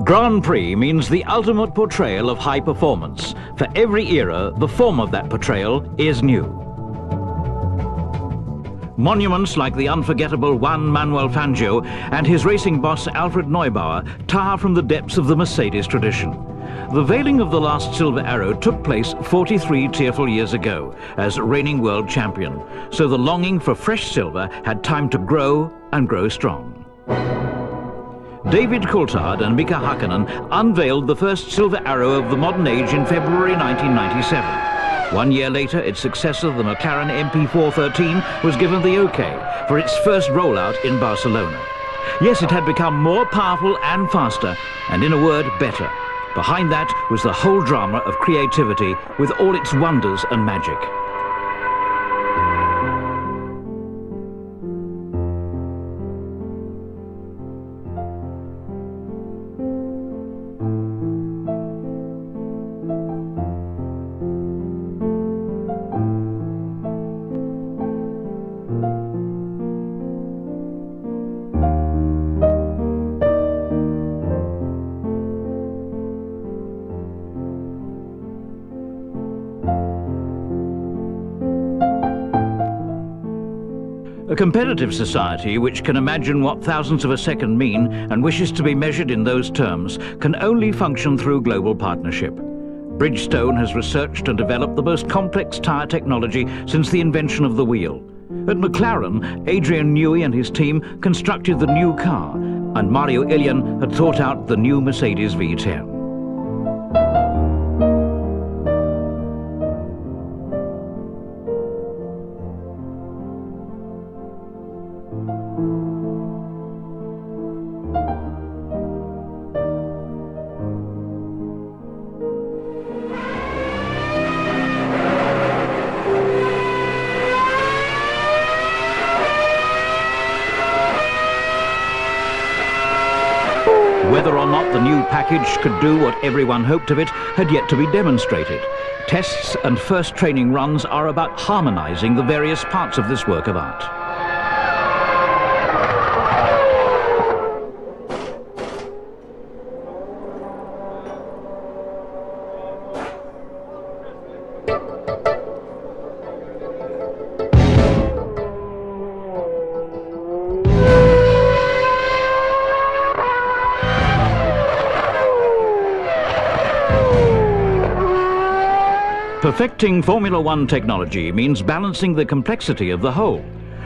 Grand Prix means the ultimate portrayal of high performance. For every era, the form of that portrayal is new. Monuments like the unforgettable Juan Manuel Fangio and his racing boss Alfred Neubauer tower from the depths of the Mercedes tradition. The veiling of the last Silver Arrow took place 43 tearful years ago as reigning world champion, so the longing for fresh silver had time to grow and grow strong. David Coulthard and Mika Hakkinen unveiled the first Silver Arrow of the modern age in February 1997. 1 year later, its successor, the McLaren MP413, was given the OK for its first rollout in Barcelona. Yes, it had become more powerful and faster, and in a word, better. Behind that was the whole drama of creativity with all its wonders and magic. A competitive society which can imagine what thousandths of a second mean and wishes to be measured in those terms can only function through global partnership. Bridgestone has researched and developed the most complex tyre technology since the invention of the wheel. At McLaren, Adrian Newey and his team constructed the new car, and Mario Ilian had thought out the new Mercedes V10. Whether or not the new package could do what everyone hoped of it had yet to be demonstrated. Tests and first training runs are about harmonizing the various parts of this work of art. Perfecting Formula One technology means balancing the complexity of the whole.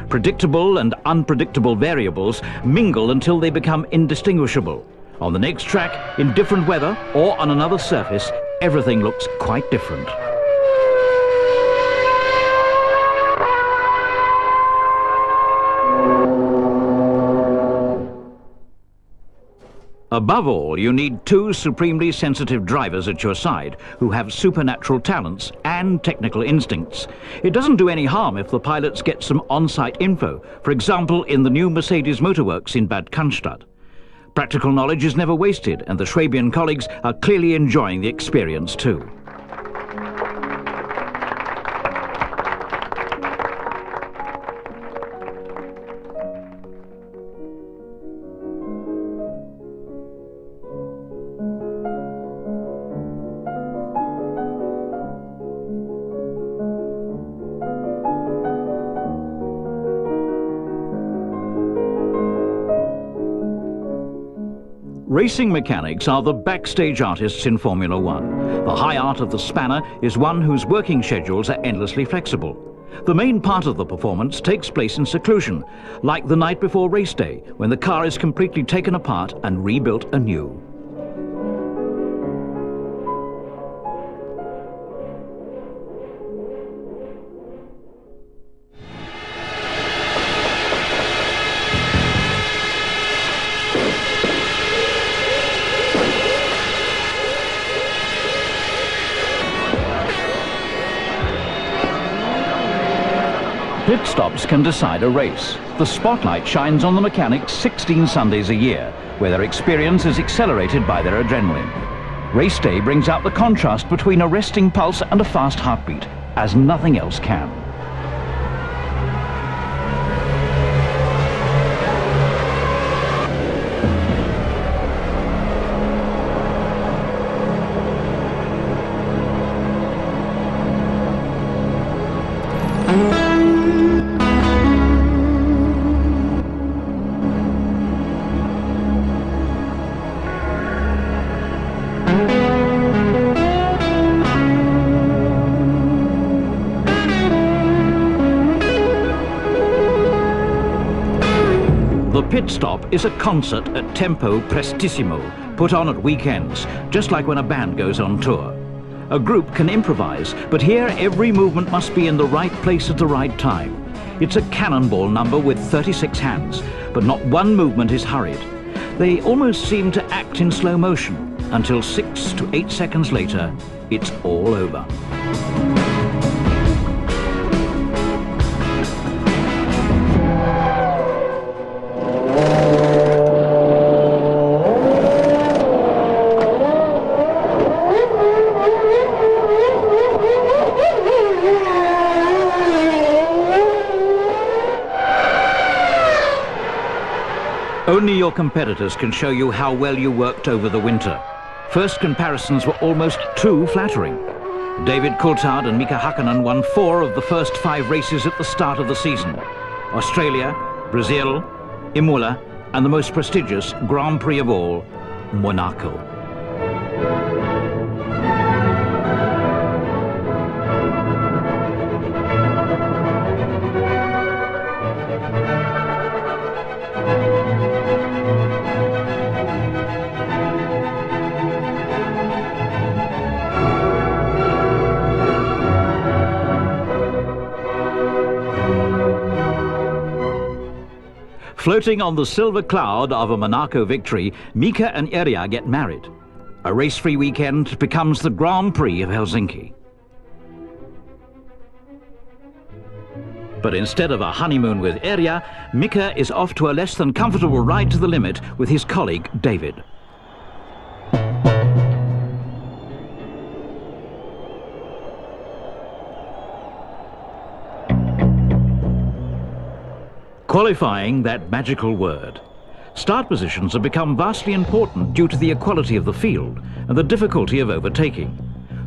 Predictable and unpredictable variables mingle until they become indistinguishable. On the next track, in different weather, or on another surface, everything looks quite different. Above all, you need two supremely sensitive drivers at your side who have supernatural talents and technical instincts. It doesn't do any harm if the pilots get some on-site info, for example in the new Mercedes Motorworks in Bad Cannstatt. Practical knowledge is never wasted, and the Schwabian colleagues are clearly enjoying the experience too. Racing mechanics are the backstage artists in Formula One. The high art of the spanner is one whose working schedules are endlessly flexible. The main part of the performance takes place in seclusion, like the night before race day, when the car is completely taken apart and rebuilt anew. Pit stops can decide a race. The spotlight shines on the mechanics 16 Sundays a year, where their experience is accelerated by their adrenaline. Race day brings out the contrast between a resting pulse and a fast heartbeat, as nothing else can. pit stop is a concert at tempo prestissimo, put on at weekends, just like when a band goes on tour. A group can improvise, but here every movement must be in the right place at the right time. It's a cannonball number with 36 hands, but not one movement is hurried. They almost seem to act in slow motion, until 6 to 8 seconds later, it's all over. Only your competitors can show you how well you worked over the winter. First comparisons were almost too flattering. David Coulthard and Mika Hakkinen won 4 of the first 5 races at the start of the season. Australia, Brazil, Imola, and the most prestigious Grand Prix of all, Monaco. Floating on the silver cloud of a Monaco victory, Mika and Erja get married. A race-free weekend becomes the Grand Prix of Helsinki. But instead of a honeymoon with Erja, Mika is off to a less than comfortable ride to the limit with his colleague David. Qualifying, that magical word. Start positions have become vastly important due to the equality of the field and the difficulty of overtaking.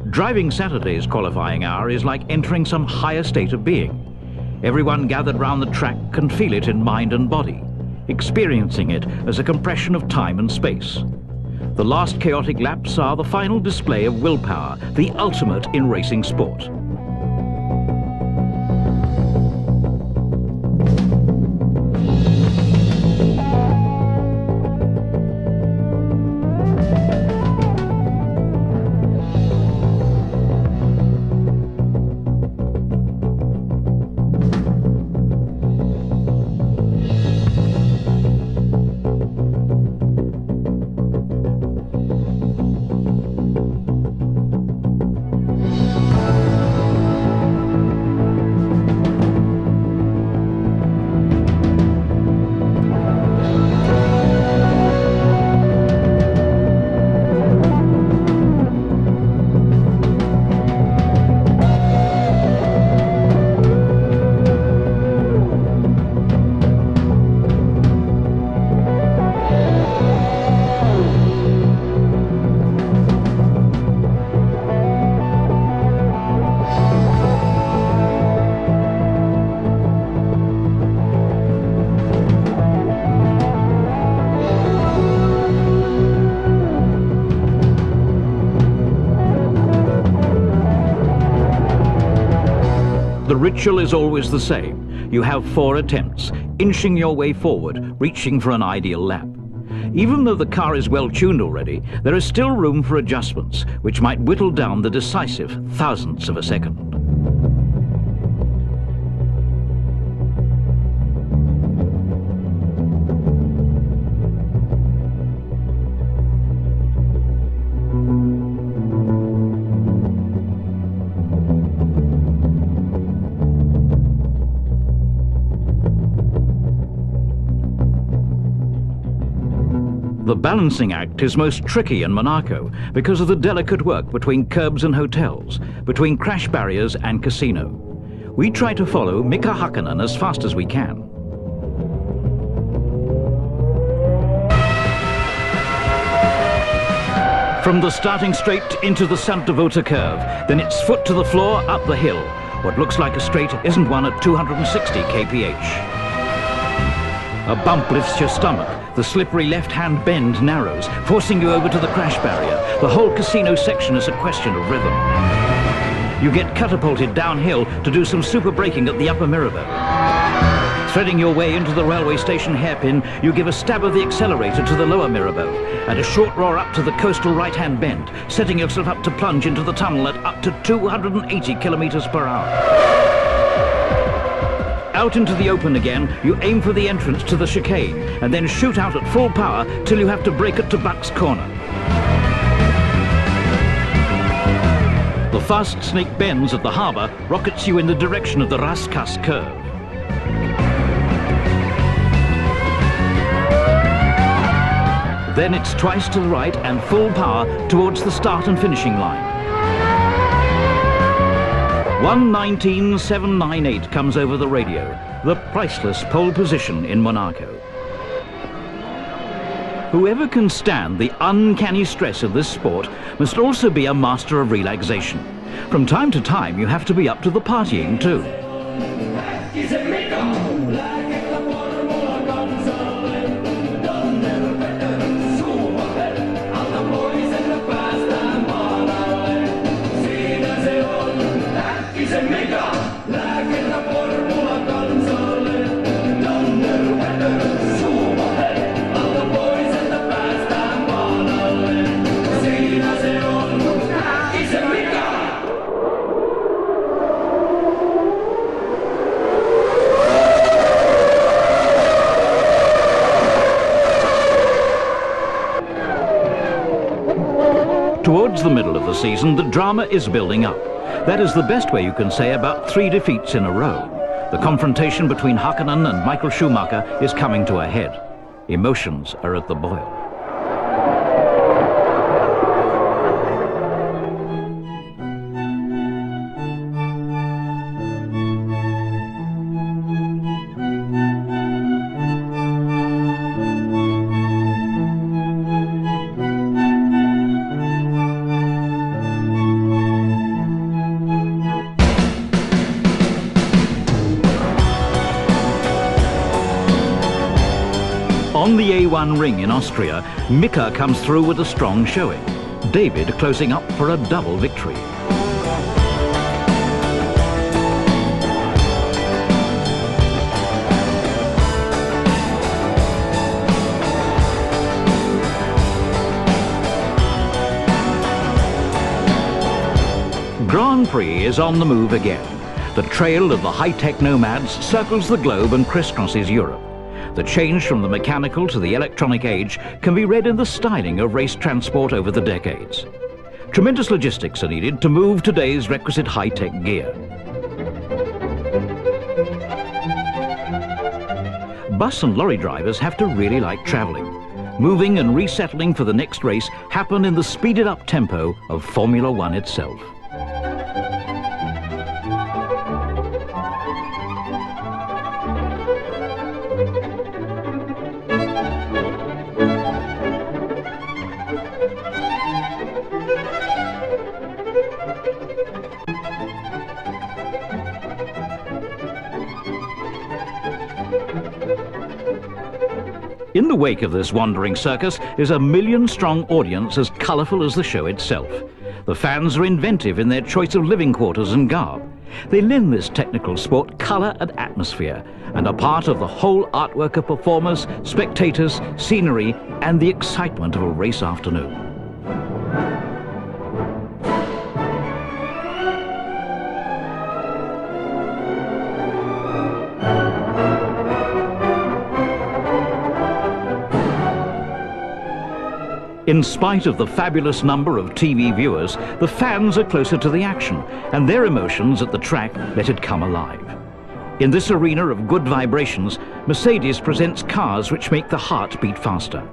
Driving Saturday's qualifying hour is like entering some higher state of being. Everyone gathered round the track can feel it in mind and body, experiencing it as a compression of time and space. The last chaotic laps are the final display of willpower, the ultimate in racing sport. The ritual is always the same. You have 4 attempts, inching your way forward, reaching for an ideal lap. Even though the car is well tuned already, there is still room for adjustments, which might whittle down the decisive thousandths of a second. The balancing act is most tricky in Monaco because of the delicate work between curbs and hotels, between crash barriers and casino. We try to follow Mika Hakkinen as fast as we can. From the starting straight into the Sainte-Devote curve, then it's foot to the floor, up the hill. What looks like a straight isn't one at 260 kph. A bump lifts your stomach. The slippery left-hand bend narrows, forcing you over to the crash barrier. The whole casino section is a question of rhythm. You get catapulted downhill to do some super braking at the upper Mirabeau. Threading your way into the railway station hairpin, you give a stab of the accelerator to the lower Mirabeau and a short roar up to the coastal right-hand bend, setting yourself up to plunge into the tunnel at up to 280 kilometers per hour. Out into the open again, you aim for the entrance to the chicane and then shoot out at full power till you have to brake it to Buck's Corner. The fast snake bends at the harbour rockets you in the direction of the Raskas curve. Then it's twice to the right and full power towards the start and finishing line. 1:19.798 comes over the radio, the priceless pole position in Monaco. Whoever can stand the uncanny stress of this sport must also be a master of relaxation. From time to time, you have to be up to the partying too. Towards the middle of the season, the drama is building up. That is the best way you can say about 3 defeats in a row. The confrontation between Hakkinen and Michael Schumacher is coming to a head. Emotions are at the boil. On the A1 ring in Austria, Mika comes through with a strong showing. David closing up for a double victory. Grand Prix is on the move again. The trail of the high-tech nomads circles the globe and crisscrosses Europe. The change from the mechanical to the electronic age can be read in the styling of race transport over the decades. Tremendous logistics are needed to move today's requisite high-tech gear. Bus and lorry drivers have to really like travelling. Moving and resettling for the next race happen in the speeded-up tempo of Formula One itself. In the wake of this wandering circus is a million-strong audience as colourful as the show itself. The fans are inventive in their choice of living quarters and garb. They lend this technical sport colour and atmosphere and are part of the whole artwork of performers, spectators, scenery and the excitement of a race afternoon. In spite of the fabulous number of TV viewers, the fans are closer to the action, and their emotions at the track let it come alive. In this arena of good vibrations, Mercedes presents cars which make the heart beat faster.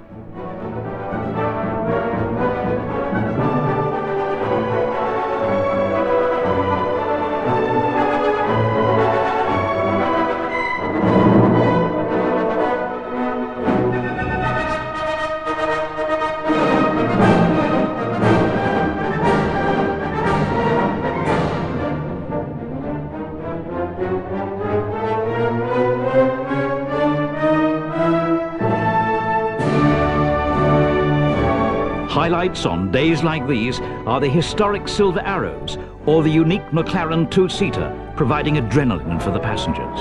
Highlights on days like these are the historic Silver Arrows or the unique McLaren two-seater, providing adrenaline for the passengers.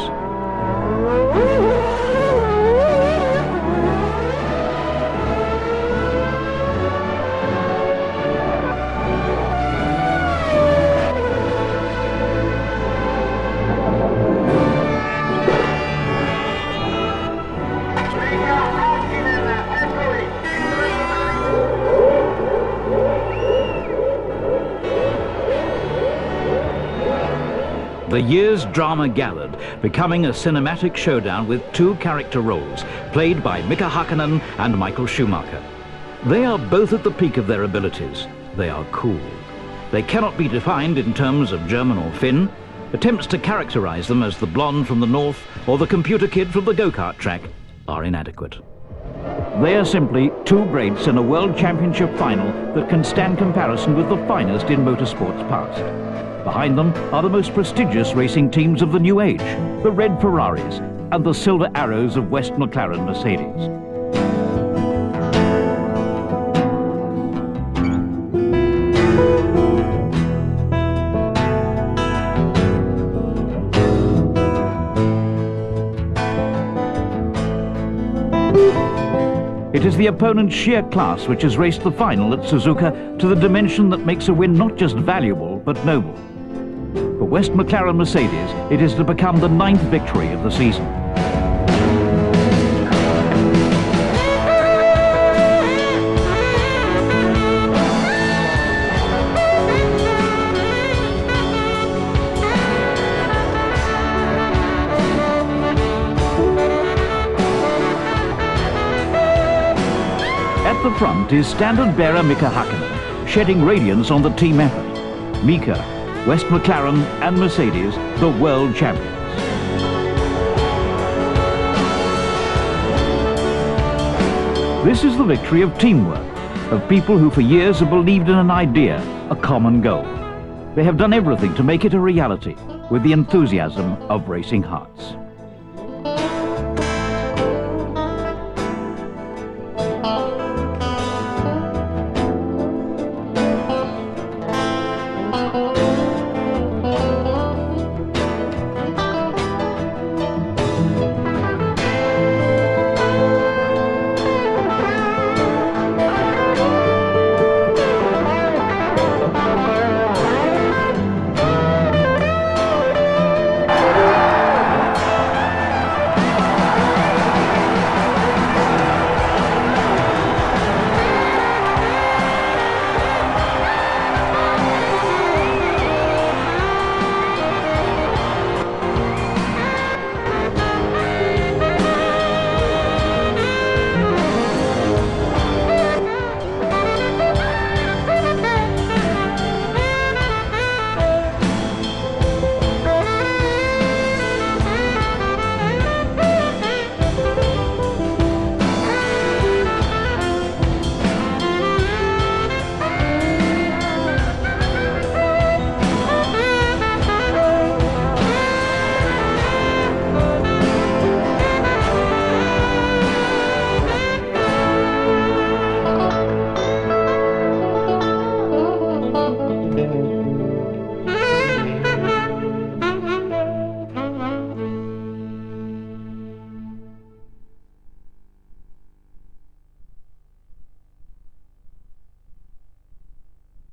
The year's drama gathered, becoming a cinematic showdown with two character roles, played by Mika Hakkinen and Michael Schumacher. They are both at the peak of their abilities. They are cool. They cannot be defined in terms of German or Finn. Attempts to characterize them as the blonde from the north or the computer kid from the go-kart track are inadequate. They are simply two greats in a World Championship final that can stand comparison with the finest in motorsport's past. Behind them are the most prestigious racing teams of the new age, the red Ferraris and the silver arrows of West McLaren Mercedes. It is the opponent's sheer class which has raised the final at Suzuka to the dimension that makes a win not just valuable, but noble. For West McLaren Mercedes, it is to become the 9th victory of the season. At the front is standard bearer Mika Hakkinen, shedding radiance on the team effort. Mika, West McLaren and Mercedes, the world champions. This is the victory of teamwork, of people who for years have believed in an idea, a common goal. They have done everything to make it a reality with the enthusiasm of racing hearts.